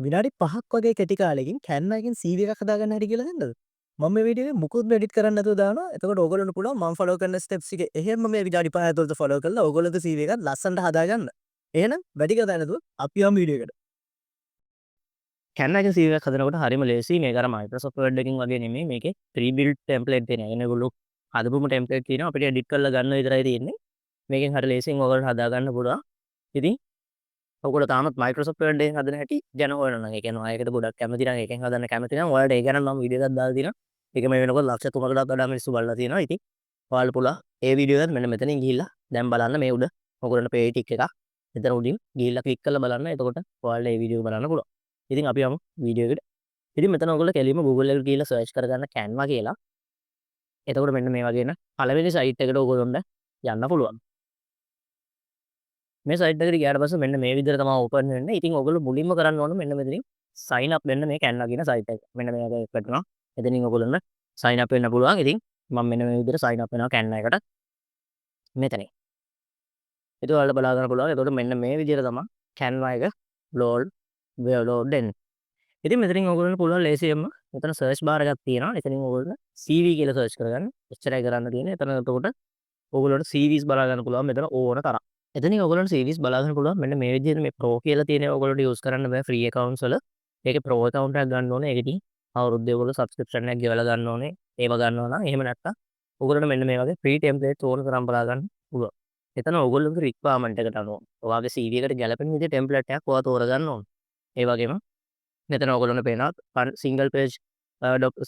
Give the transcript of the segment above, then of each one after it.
විනාඩි 5ක් වගේ කෙටි කාලෙකින් Canva එකෙන් CV එකක් හදාගන්න හැටි කියලා දෙන්නද? මම මේ වීඩියෝ එක මුකුත්ම එඩිට් කරන්නේ නැතුව දානවා. එතකොට ඕගොල්ලන්ට පුළුවන් මම ෆලෝ කරන ස්ටෙප්ස් ටික එහෙම මේ විනාඩි 5 ඇතුළත ෆලෝ කරලා ඕගොල්ලන්ගේ CV එකත් ලස්සනට හදාගන්න. එහෙනම් වැඩි කතා නැතුව අපි යමු වීඩියෝ එකට. Canva එකෙන් CV එකක් හදනකොට හරිම ලේසියි. මේක අර Microsoft Word එකකින් වගේ නෙමෙයි. මේකේ pre-built template තියෙනවා. يعني ඒගොල්ලෝ හදපුම template තියෙනවා. අපිට එඩිට් කරලා ගන්න විතරයි තියෙන්නේ. මේකෙන් හරි ලේසියෙන් ඕගොල්ලන්ට හදාගන්න පුළුවන්. ඉතින් ඔයගොල්ලෝ තාමත් Microsoft Word එකෙන් හදන හැටි ගැන හොයනවා නම් ඒ කියන්නේ ඔයාලකට ගොඩක් කැමති නම් ඒකෙන් හදන්න කැමති නම් ඔයාලට ඒ ගැන මම වීඩියෝ එකක් දාලා තියෙනවා. ඒක මේ වෙනකොට ලක්ෂ 3කටත් වඩා මිනිස්සු බලලා තියෙනවා. ඉතින් ඔයාලට පුළුවන් ඒ වීඩියෝ එකත් මෙන්න මෙතනින් ගිහිල්ලා දැන් බලන්න මේ උඩ ඔයගොල්ලන්ට පේ ටික් එකක් එතන උඩින් ගිහිල්ලා ක්ලික් කරලා බලන්න. එතකොට ඔයාලට ඒ වීඩියෝ බලන්න පුළුවන්. ඉතින් අපි යමු වීඩියෝ එකට. ඉතින් මෙතන ඔයගොල්ලෝ කෙලින්ම Google එකට ගිහිල්ලා සර්ච් කරගන්න Canva කියලා. එතකොට මෙන්න මේ වගේ එන පළවෙනි සයිට් එකට ඔයගොල්ලොන්ට යන්න පුළුවන්. මේ සයිට් එකට ගියාට පස්සේ මෙන්න මේ විදිහට තමයි ඕපන් වෙන්නේ. ඉතින් ඔයගොල්ලෝ මුලින්ම කරන්න ඕන මෙන්න මෙතනින් sign up වෙන්න මේ Canva කියන සයිට් එක. මෙන්න මේක වැටෙනවා. එතනින් ඔයගොල්ලන්ට sign up වෙන්න පුළුවන්. ඉතින් මම මෙන්න මේ විදිහට sign up වෙනවා Canva එකට මෙතනින්. ඒක ඔයාලට බලා ගන්න පුළුවන්. එතකොට මෙන්න මේ විදිහට තමයි Canva එක load වෙන්නේ. ඉතින් මෙතනින් ඔයගොල්ලන්ට පුළුවන් ලේසියෙන්ම මෙතන search bar එකක් තියෙනවා. එතනින් ඔයගොල්ලෝ CV කියලා search කරගන්න. එච්චරයි කරන්න තියෙන්නේ. එතන එතකොට ඔයගොල්ලන්ට CVs බලා ගන්න පුළුවන් මෙතන ඕන තරම්. එතනින් ඔයගොල්ලන්ට සීරීස් බලා ගන්න පුළුවන්. මෙන්න මේ විදිහට මේ Pro කියලා තියෙනවා ඔයගොල්ලන්ට යූස් කරන්න බෑ ෆ්‍රී accounts වල. ඒකේ Pro account එකක් ගන්න ඕනේ. ඒක ඉතින් අවුරුද්දේ ඔයගොල්ලෝ subscription එකක් ගෙවලා ගන්න ඕනේ. ඒව ගන්නවා නම් එහෙම නැත්නම් ඔයගොල්ලන්ට මෙන්න මේ වගේ free templates ඕන තරම් බලා ගන්න පුළුවන්. එතන ඔයගොල්ලෝගේ requirement එකට අනුව ඔයාගේ CV එකට ගැලපෙන විදිහට template එකක් ඔයා තෝරගන්න ඕනේ. ඒ වගේම මෙතන ඔයගොල්ලන්ට පේනවා single page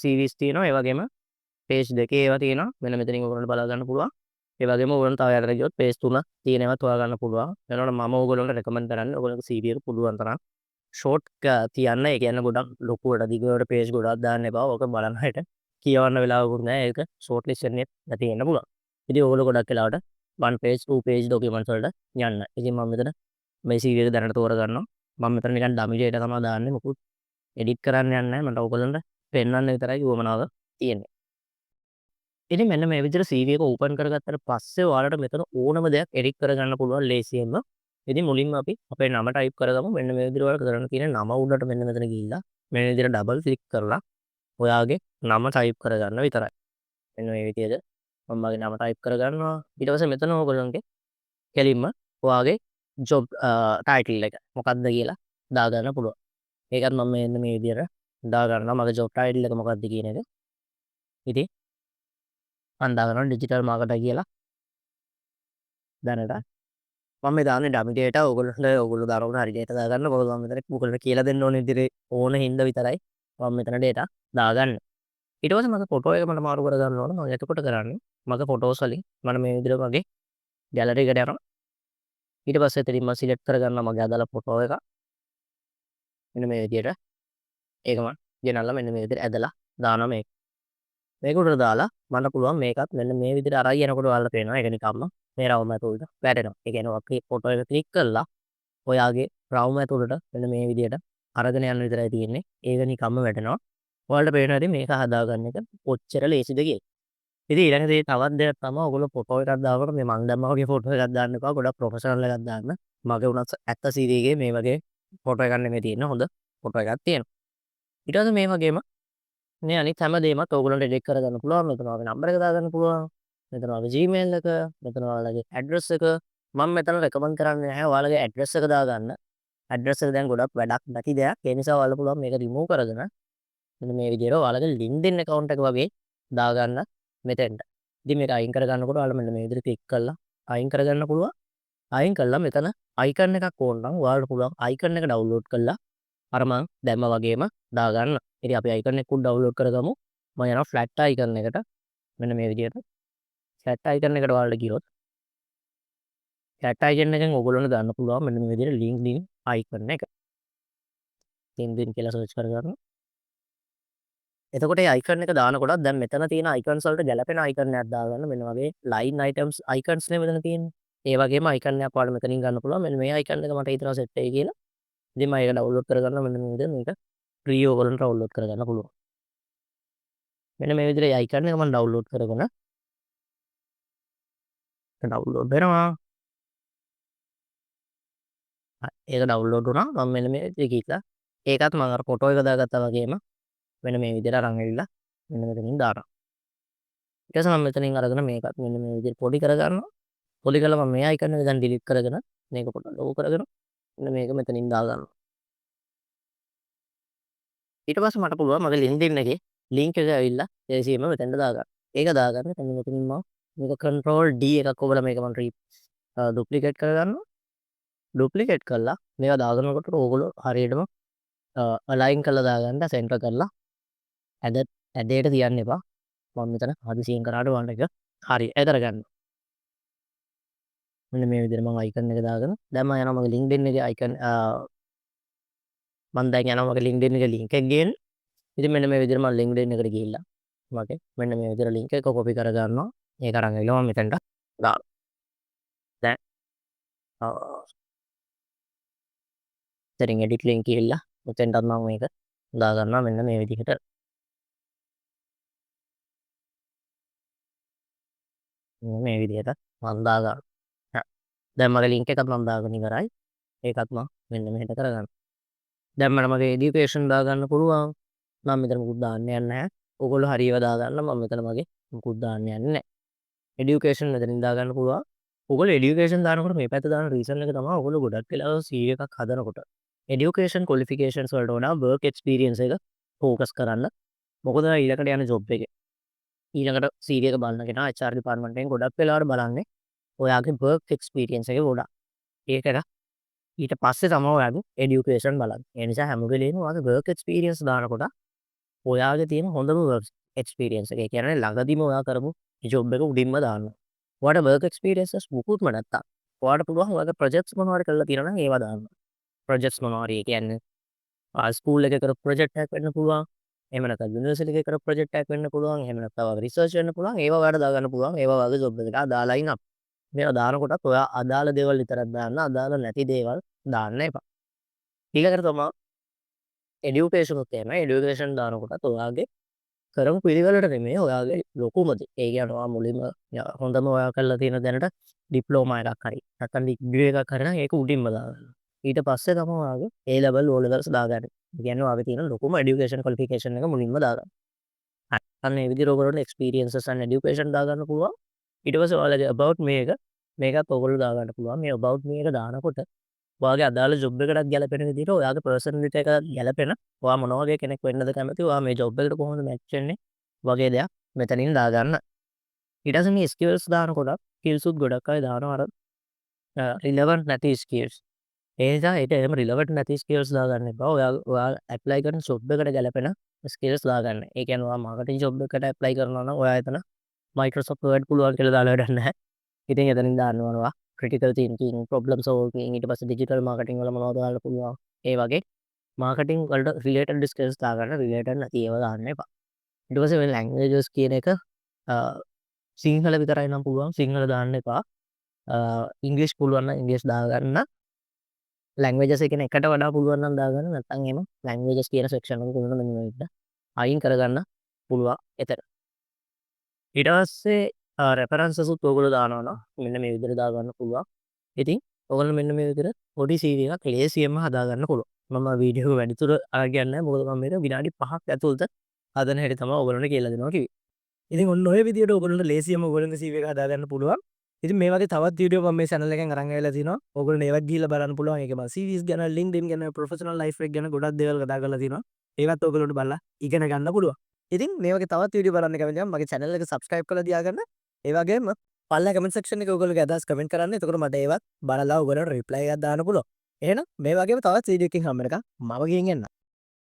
CVs තියෙනවා. ඒ වගේම page දෙකේ ඒවා තියෙනවා. මෙන්න මෙතනින් ඔයගොල්ලන්ට බලා ගන්න පුළුවන්. ඒ වගේම ඕගොල්ලෝ තව යටට ගියොත් page 3 තියෙන ඒවාත් හොයාගන්න පුළුවන්. එතකොට මම ඕගොල්ලන්ට recommend කරන්නේ ඔයගොල්ලෝගේ CV එක පුළුවන් තරම් short තියන්න. ඒ කියන්නේ ගොඩක් ලොකුවට දිගට page ගොඩක් දාන්න එපා. ඕක බලන අයට කියවන්න වෙලාවකුත් නැහැ. ඒක short list වෙන්නේ නැති වෙන්න පුළුවන්. ඉතින් ඕගොල්ලෝ ගොඩක් වෙලාවට one page two page documents වලට යන්න. ඉතින් මම මෙතන මේ CV එක දැනට තෝරගන්නවා. මම මෙතන නිකන් dummy data තමයි දාන්නේ. මොකුත් edit කරන්න යන්නේ නැහැ. මට ඕගොල්ලන්ට පෙන්වන්න විතරයි උවමනාව තියෙන්නේ. ඉතින් මෙන්න මේ විදිහට CV එක ඕපන් කරගත්තට පස්සේ ඔයාලට මෙතන ඕනම දෙයක් එඩිට් කරගන්න පුළුවන් ලේසියෙන්ම. ඉතින් මුලින්ම අපි අපේ නම ටයිප් කරගමු. මෙන්න මේ විදිහට ඔයාලට කරන්න තියෙන්නේ නම උඩට මෙන්න මෙතන ගිහිල්ලා මෙන්න මේ විදිහට ඩබල් ක්ලික් කරලා ඔයාගේ නම ටයිප් කරගන්න විතරයි. මෙන්න මේ විදිහට මම මගේ නම ටයිප් කරගන්නවා. ඊට පස්සේ මෙතන ඕගොල්ලන්ගේ කෙලින්ම ඔයාගේ ජොබ් ටයිටල් එක මොකක්ද කියලා දාගන්න පුළුවන්. ඒකත් මම මෙන්න මේ විදිහට දාගන්නවා. මගේ ජොබ් ටයිටල් එක මොකක්ද කියන එක. ඉතින් මම දාගන්නවා ඩිජිටල් මාකටර් කියලා දැනට. මම මේ දාන්නේ ඩමි ඩේටා. ඕගොල්ලෝ දානකොට හරි ඩේටා දාගන්න. මොකද මම මෙතන ඕගොල්ලන්ට කියලා දෙන්න ඕන විදිහට ඕන හින්දා විතරයි මම මෙතන ඩේටා දාගන්නේ. ඊට පස්සේ මගේ ෆොටෝ එක මට මාරු කරගන්න ඕන. මම එතකොට කරන්නේ මගේ ෆොටෝස් වලින් මම මේ විදිහට මගේ ගැලරි එකට යනවා. ඊට පස්සේ එතනින් මම සිලෙක්ට් කරගන්නවා මගේ අදාළ ෆොටෝ එක. මෙන්න මේ විදිහට. ඒක මම ගෙනල්ලා මෙන්න මේ විදිහට ඇදලා දානවා මේක. මේක උඩට දාලා මට පුළුවන් මේකත් මෙන්න මේ විදිහට අරයි යනකොට ඔයාලට පේනවා. ඒක නිකම්ම මේ රවුම ඇතුළට වැටෙනවා. ඒ කියන්නේ අපි ෆොටෝ එක ක්ලික් කරලා ඔයාගේ රවුම ඇතුළට මෙන්න මේ විදිහට අරගෙන යන්න විතරයි තියෙන්නේ. ඒක නිකම්ම වැටෙනවා. ඔයාලට පේනවා ඉතින් මේක හදාගන්න එක කොච්චර ලේසිද කියලා. ඉතින් ඊළඟට තවත් දෙයක් තමයි ඔයගොල්ලෝ ෆොටෝ එකක් දානකොට මේ මං දැම්මා වගේ ෆොටෝ එකක් දාන්න එපා. ගොඩක් ප්‍රොෆෙෂනල් එකක් දාන්න. මගේ උනත් ඇත්ත CV එකේ මේ වගේ ෆොටෝ එකක් නෙමෙයි තියෙන්නේ. හොඳ ෆොටෝ එකක් තියෙනවා. ඊට පස්සේ මේ වගේම මේ අනිත් හැම දෙයක්මත් ඕගොල්ලන්ට එඩිට් කරගන්න පුළුවන්. මෙතන ඔයාගේ නම්බර් එක දාගන්න පුළුවන්. මෙතන ඔයාගේ Gmail එක, මෙතන ඔයාලගේ ඇඩ්‍රස් එක. මම මෙතන රෙකමන්ඩ් කරන්නේ නැහැ ඔයාලගේ ඇඩ්‍රස් එක දාගන්න. ඇඩ්‍රස් එක දැන් ගොඩක් වැඩක් නැති දෙයක්. ඒ නිසා ඔයාලට පුළුවන් මේක රිමූව් කරගෙන මෙන්න මේ විදිහට ඔයාලගේ LinkedIn account එක වගේ දාගන්න මෙතෙන්ට. ඉතින් මේක අයින් කරගන්නකොට ඔයාලා මෙන්න මේ විදිහට ක්ලික් කරලා අයින් කරගන්න පුළුවන්. අයින් කළා මෙතන අයිකන් එකක් ඕන නම් ඔයාලට පුළුවන් අයිකන් එක ඩවුන්ලෝඩ් කරලා අර මං දැම්ම වගේම දාගන්න. ඉතින් අපි අයිකන් එකකුත් ඩවුන්ලෝඩ් කරගමු. මම යනවා ෆ්ලැට් අයිකන් එකට. මෙන්න මේ විදිහට. ෆ්ලැට් අයිකන් එකට ඔයාලට ගියොත් ෆ්ලැට් අයිකන් එකෙන් ඔයගොල්ලන්ට දාන්න පුළුවන් මෙන්න මේ විදිහට LinkedIn අයිකන් එක. LinkedIn කියලා සර්ච් කරගන්න. එතකොට මේ අයිකන් එක දානකොටත් දැන් මෙතන තියෙන අයිකන්ස් වලට ගැලපෙන අයිකන් එකක් දාගන්න. මෙන්න වගේ line items icons නේ මෙතන තියෙන්නේ. ඒ වගේම අයිකන් එකක් ඔයාලට මෙතනින් ගන්න පුළුවන්. මෙන්න මේ අයිකන් එක මට හිතනවා සෙට් වෙයි කියලා. ඉතින් මම ඒක ඩවුන්ලෝඩ් කරගන්නවා. මෙන්න මේ විදිහට මේක ෆ්‍රී ඔයගොල්ලන්ට ඩවුන්ලෝඩ් කරගන්න පුළුවන්. මෙන්න මේ විදිහට අයිකන් එක මම ඩවුන්ලෝඩ් කරගෙන ඩවුන්ලෝඩ් වෙනවා. ඒක ඩවුන්ලෝඩ් වුණා. මම මෙන්න මේ විදිහට ගිහිල්ලා ඒකත් මම අර ෆොටෝ එක දාගත්තා වගේම මෙන්න මේ විදිහට අරන් ඇවිල්ලා මෙන්න මෙතනින් දානවා. ඊට පස්සේ මම මෙතනින් අරගෙන මේකත් මෙන්න මේ විදිහට පොඩි කරගන්නවා. පොඩි කරලා මම මේ අයිකන් එක දැන් ඩිලීට් කරගෙන මේක පොඩ්ඩක් ලොකු කරගෙන මෙන්න මේක මෙතනින් දාගන්නවා. ඊට පස්සේ මට පුළුවන් මගේ LinkedIn එකේ link එක ඇවිල්ලා ලේසියෙන්ම මෙතනට දාගන්න. ඒක දාගන්න මෙතන මෙතනින් මම මේක control D එකක් ඔබලා මේක මම duplicate කරගන්නවා. duplicate කරලා මේවා දාගන්නකොට ඕගොල්ලෝ හරියටම align කරලා දාගන්න center කරලා ඇදයට තියන්න එපා. මම මෙතන හදිසියෙන් කරාට වන්න එක හරි ඇදලා ගන්න. මෙන්න මේ විදිහට මම icon එක දාගෙන දැන් මම යනවා මගේ LinkedIn එකේ icon මම දැන් යනවා මගේ LinkedIn එකේ link එක ගේන්න. ඉතින් මෙන්න මේ විදිහට මම LinkedIn එකට ගිහිල්ලා මගේ මෙන්න මේ විදිහට link එක copy කරගන්නවා. ඒක අරන් ඇවිල්ලා මම මෙතනට දානවා. දැන් ඉතින් edit link ගිහිල්ලා මෙතෙන්ටත් මම මේක දාගන්නවා මෙන්න මේ විදිහට. මේ විදිහට මම දාගන්නවා. දැන් මගේ link එකත් මම දාගෙන ඉවරයි. ඒකත් මම මෙන්න මෙහෙට කරගන්නවා. දැන් මට මගේ education දාගන්න පුළුවන්. මම මෙතන මුකුත් දාන්න යන්නේ නැහැ. ඕගොල්ලෝ හරියව දාගන්න මම මෙතන මගේ මුකුත් දාන්න යන්නේ නැහැ. education මෙතනින් දාගන්න පුළුවන්. ඕගොල්ලෝ education දානකොට මේ පැත්ත දාන reason එක තමයි ඕගොල්ලෝ ගොඩක් වෙලාව CV එකක් හදනකොට education qualifications වලට වඩා work experience එක focus කරන්න. මොකද ඊළඟට යන job එකේ ඊළඟට CV එක බලන කෙනා HR department එකෙන් ගොඩක් වෙලාවට බලන්නේ ඔයාගේ work experience එක ගොඩක්. ඒකට ඊට පස්සේ තමයි ඔයාගේ education බලන්නේ. ඒ නිසා හැම වෙලේම ඔයාගේ work experience දානකොට ඔයාගේ තියෙන හොඳම work experience එක. ඒ කියන්නේ ළඟදිම ඔයා කරපු job එක උඩින්ම දාන්න. ඔයාට work experiences මුකුත්ම නැත්තම් ඔයාට පුළුවන් ඔයාගේ projects මොනවා හරි කරලා තියෙනවා නම් ඒවා දාන්න. projects මොනවා හරි කියන්නේ ස්කූල් එකේ කරපු project එකක් වෙන්න පුළුවන්. එහෙම නැත්නම් යුනිවර්සිටි එකේ කරපු project එකක් වෙන්න පුළුවන්. එහෙම නැත්නම් ඔයාගේ research වෙන්න පුළුවන්. ඒවා ඔයාට දාගන්න පුළුවන්. ඒවා ඔයාගේ job එකට අදාළයි නම්. මේවා දානකොටත් ඔයා අදාළ දේවල් විතරක් දාන්න. අදාළ නැති දේවල් දාන්න එපා. ඊළඟට තමයි education උත් එහෙමයි. education දානකොටත් ඔයාගේ කරමු පිළිවෙලට නෙමෙයි ඔයාගේ ලොකුම දේ. ඒ කියන්නේ ඔයා මුලින්ම හොඳම ඔයා කරලා තියෙන දැනට ඩිප්ලෝමා එකක් හරි නැත්නම් ඩිග්‍රී එකක් හරි නම් ඒක උඩින්ම දාගන්න. ඊට පස්සේ තමයි ඔයාගේ A level O levels දාගන්න. ඒ කියන්නේ ඔයාගේ තියෙන ලොකුම education qualification එක මුලින්ම දාගන්න. හරි. අන්න ඒ විදිහට ඔයගොල්ලන්ට experiences and education දාගන්න පුළුවන්. ඊට පස්සේ ඔයාලගේ about me එක මේකත් ඔයගොල්ලෝ දාගන්න පුළුවන්. මේ about me එක දානකොට ඔයාගේ අදාළ ජොබ් එකටත් ගැලපෙන විදිහට ඔයාගේ පර්සනැලිටි එකට ගැලපෙන ඔයා මොන වගේ කෙනෙක් වෙන්නද කැමති ඔයා මේ ජොබ් එකට කොහොමද මැච් වෙන්නේ වගේ දෙයක් මෙතනින් දාගන්න. ඊට පස්සේ මේ ස්කිල්ස් දානකොට ස්කිල්ස් උත් ගොඩක් අය දානවා අර රිලෙවන්ට් නැති ස්කිල්ස්. ඒ නිසා ඒක එහෙම රිලෙවන්ට් නැති ස්කිල්ස් දාගන්න එපා. ඔයා ඇප්ලයි කරන ජොබ් එකට ගැලපෙන ස්කිල්ස් දාගන්න. ඒ කියන්නේ ඔයා මාකටිං ජොබ් එකකට ඇප්ලයි කරනවා නම් ඔයා එතන Microsoft Word පුළුවන් කියලා දාලා වැඩක් නැහැ. ඉතින් එතනින් දාන්න ඕනවා critical thinking, problem solving, ඊට පස්සේ digital marketing වල මොනවද දාන්න පුළුවන්. ඒ වගේ marketing වලට related skills දාගන්න related නැති ඒවා දාන්න එපා. ඊට පස්සේ මේ languages කියන එක සිංහල විතරයි නම් පුළුවන් සිංහල දාන්න එපා. ඉංග්‍රීසි පුළුවන් නම් ඉංග්‍රීසි දාගන්න. languages එක එකට වඩා පුළුවන් නම් දාගන්න. නැත්නම් එහෙම languages කියන section එක කොහොමද මෙන්න මේ විදිහට අයින් කරගන්න පුළුවන් එතන. ඊට පස්සේ රෙෆරන්සස් උත් ඔයගොල්ලෝ දානවා නම් මෙන්න මේ විදිහට දාගන්න පුළුවන්. ඉතින් ඔයගොල්ලෝ මෙන්න මේ විදිහට පොඩි CV එකක් ලේසියෙන්ම හදාගන්න පුළුවන්. මම වීඩියෝ එක වැඩිදුර අරගෙන නැහැ. මොකද මම මේක විනාඩි 5ක් ඇතුළත හදන හැටි තමයි ඔයගොල්ලන්ට කියලා දෙනවා කිව්වේ. ඉතින් ඔන්න ඔය විදිහට ඔයගොල්ලන්ට ලේසියෙන්ම ඔයගොල්ලන්ගේ CV එක හදාගන්න පුළුවන්. ඉතින් මේ වගේ තවත් වීඩියෝ මම මේ channel එකෙන් අරන් ආවිලා තිනවා. ඔයගොල්ලෝ ඒවත් ගිහිල්ලා බලන්න පුළුවන්. ඒක මම CVs ගැන, LinkedIn ගැන, professional life එක ගැන ගොඩක් දේවල් කතා කරලා තිනවා. ඒවත් ඔයගොල්ලන්ට බලලා ඉගෙන ගන්න පුළුවන්. ඉතින් මේ වගේ තවත් වීඩියෝ බලන්න කැමති නම් මගේ channel එක subscribe කරලා තියාගන්න. ඒ වගේම පල්ලා කමෙන්ට් සෙක්ෂන් එකේ ඔයගොල්ලෝගේ අදහස් කමෙන්ට් කරන්න. එතකොට මට ඒවත් බලලා ඔයගොල්ලන්ට රිප්ලයි එකක් දාන්න පුළුවන්. එහෙනම් මේ වගේම තවත් වීඩියෝ එකකින් හම්බ වෙනකම් මම ගිහින් එන්න.